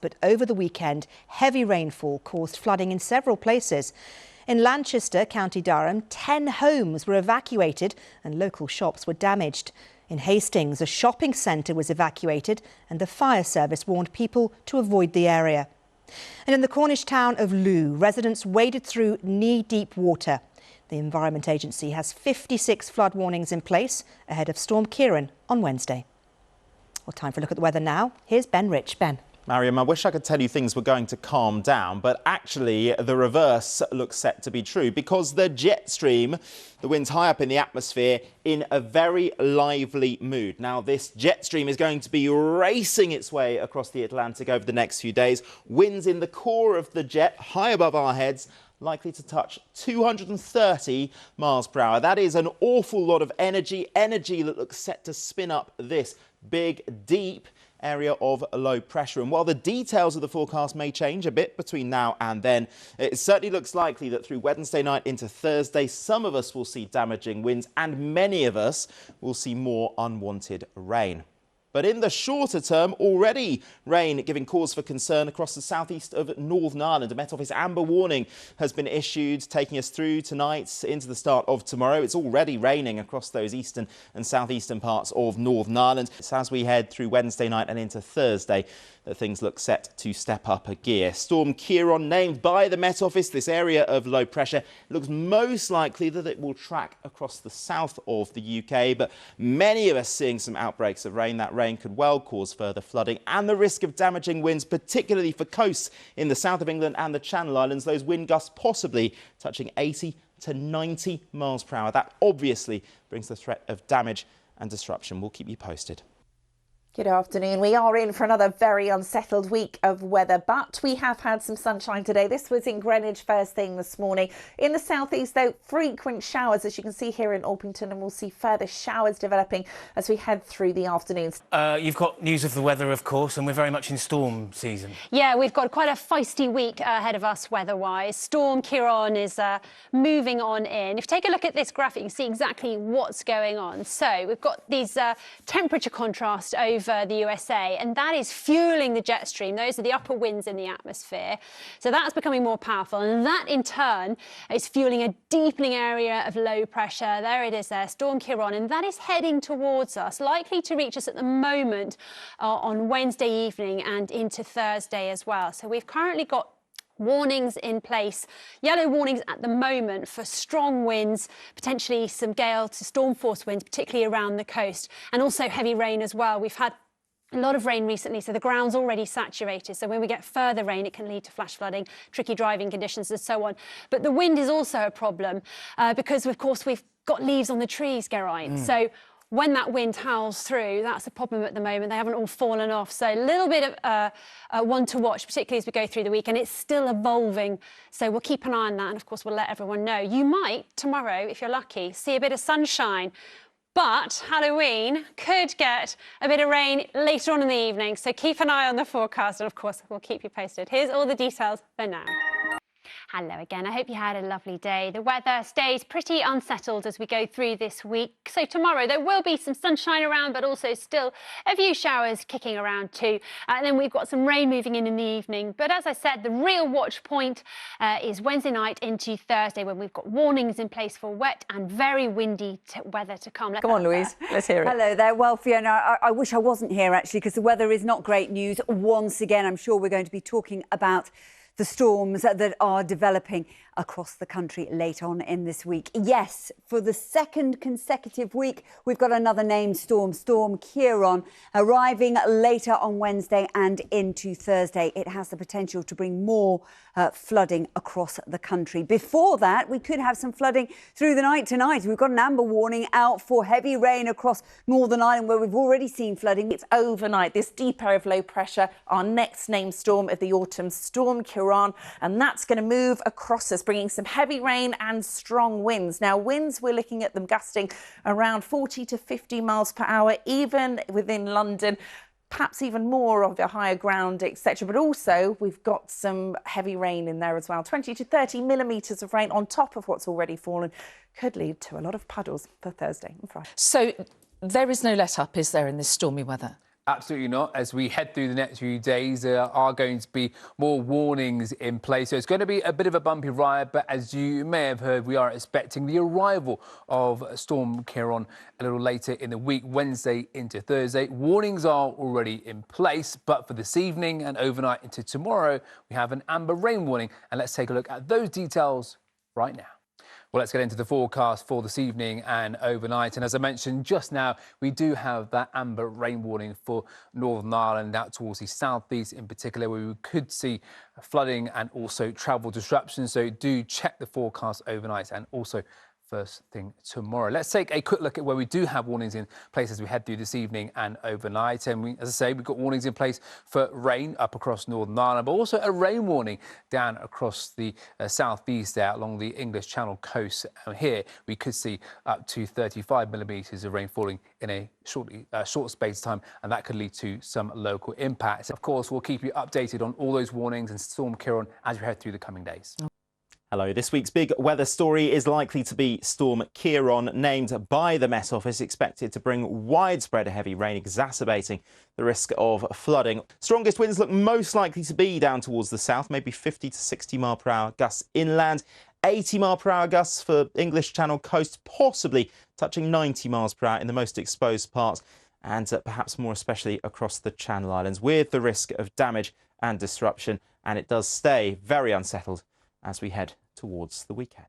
But over the weekend, heavy rainfall caused flooding in several places. In Lancaster, County Durham, 10 homes were evacuated and local shops were damaged. In Hastings, a shopping centre was evacuated and the fire service warned people to avoid the area. And in the Cornish town of Looe, residents waded through knee-deep water. The Environment Agency has 56 flood warnings in place ahead of Storm Ciarán on Wednesday. Well, time for a look at the weather now. Here's Ben Rich. Ben. Mariam, I wish I could tell you things were going to calm down, but actually the reverse looks set to be true because the jet stream, the wind's high up in the atmosphere, in a very lively mood. Now, this jet stream is going to be racing its way across the Atlantic over the next few days. Winds in the core of the jet, high above our heads, likely to touch 230 miles per hour. That is an awful lot of energy that looks set to spin up this big, deep area of low pressure. And while the details of the forecast may change a bit between now and then, it certainly looks likely that through Wednesday night into Thursday, some of us will see damaging winds and many of us will see more unwanted rain. But in the shorter term, already rain giving cause for concern across the southeast of Northern Ireland. A Met Office amber warning has been issued, taking us through tonight into the start of tomorrow. It's already raining across those eastern and southeastern parts of Northern Ireland. It's as we head through Wednesday night and into Thursday that things look set to step up a gear. Storm Ciarán, named by the Met Office, this area of low pressure, looks most likely that it will track across the south of the UK, but many of us seeing some outbreaks of rain. That rain could well cause further flooding and the risk of damaging winds, particularly for coasts in the south of England and the Channel Islands. Those wind gusts possibly touching 80 to 90 miles per hour. That obviously brings the threat of damage and disruption. We'll keep you posted. Good afternoon. We are in for another very unsettled week of weather, but we have had some sunshine today. This was in Greenwich first thing this morning. In the southeast, though, frequent showers, as you can see here in Orpington, and we'll see further showers developing as we head through the afternoons. You've got news of the weather, of course, and we're very much in storm season. Yeah, we've got quite a feisty week ahead of us weather-wise. Storm Ciarán is moving on in. If you take a look at this graphic, you can see exactly what's going on. So we've got these temperature contrast over the USA, and that is fueling the jet stream. Those are the upper winds in the atmosphere. So that's becoming more powerful, and that in turn is fueling a deepening area of low pressure. There it is there, Storm Ciarán, and that is heading towards us, likely to reach us at the moment on Wednesday evening and into Thursday as well. So we've currently got warnings in place, yellow warnings at the moment for strong winds, potentially some gale to storm force winds, particularly around the coast, and also heavy rain as well. We've had a lot of rain recently, so the ground's already saturated. So when we get further rain, it can lead to flash flooding, tricky driving conditions and so on. But the wind is also a problem because, of course, we've got leaves on the trees, Geraint. So when that wind howls through, that's a problem at the moment. They haven't all fallen off. So a little bit of one to watch, particularly as we go through the week. And it's still evolving. So we'll keep an eye on that. And, of course, we'll let everyone know. You might, tomorrow, if you're lucky, see a bit of sunshine. But Halloween could get a bit of rain later on in the evening. So keep an eye on the forecast. And, of course, we'll keep you posted. Here's all the details for now. Hello again. I hope you had a lovely day. The weather stays pretty unsettled as we go through this week. So tomorrow there will be some sunshine around, but also still a few showers kicking around too. And then we've got some rain moving in the evening. But as I said, the real watch point is Wednesday night into Thursday, when we've got warnings in place for wet and very windy weather to come. Come on, Louise. Let's hear it. Hello there. Well, Fiona, I wish I wasn't here, actually, because the weather is not great news. Once again, I'm sure we're going to be talking about the storms that are developing across the country later on in this week. Yes, for the second consecutive week, we've got another named storm, Storm Ciarán, arriving later on Wednesday and into Thursday. It has the potential to bring more flooding across the country. Before that, we could have some flooding through the night tonight. We've got an amber warning out for heavy rain across Northern Ireland, where we've already seen flooding. It's overnight, this deep area of low pressure, our next named storm of the autumn, Storm Ciarán, and that's going to move across us, bringing some heavy rain and strong winds. Now, winds, we're looking at them gusting around 40 to 50 miles per hour, even within London, perhaps even more of the higher ground, etc. But also, we've got some heavy rain in there as well. 20 to 30 millimetres of rain on top of what's already fallen could lead to a lot of puddles for Thursday and Friday. So there is no let-up, is there, in this stormy weather? Absolutely not. As we head through the next few days, there are going to be more warnings in place. So it's going to be a bit of a bumpy ride, but as you may have heard, we are expecting the arrival of Storm Ciarán a little later in the week, Wednesday into Thursday. Warnings are already in place, but for this evening and overnight into tomorrow, we have an amber rain warning. And let's take a look at those details right now. Well, let's get into the forecast for this evening and overnight. And as I mentioned just now, we do have that amber rain warning for Northern Ireland out towards the southeast in particular, where we could see flooding and also travel disruptions. So do check the forecast overnight and also first thing tomorrow. Let's take a quick look at where we do have warnings in place as we head through this evening and overnight. And as I say, we've got warnings in place for rain up across Northern Ireland, but also a rain warning down across the southeast there along the English Channel coast. And here we could see up to 35 millimetres of rain falling in a short space of time, and that could lead to some local impacts. Of course, we'll keep you updated on all those warnings and Storm Ciarán as we head through the coming days. Hello, this week's big weather story is likely to be Storm Ciarán, named by the Met Office, expected to bring widespread heavy rain, exacerbating the risk of flooding. Strongest winds look most likely to be down towards the south, maybe 50 to 60 mile/hour gusts inland, 80 mile/hour gusts for English Channel coast, possibly touching 90 miles/hour in the most exposed parts, and perhaps more especially across the Channel Islands, with the risk of damage and disruption. And it does stay very unsettled as we head towards the weekend.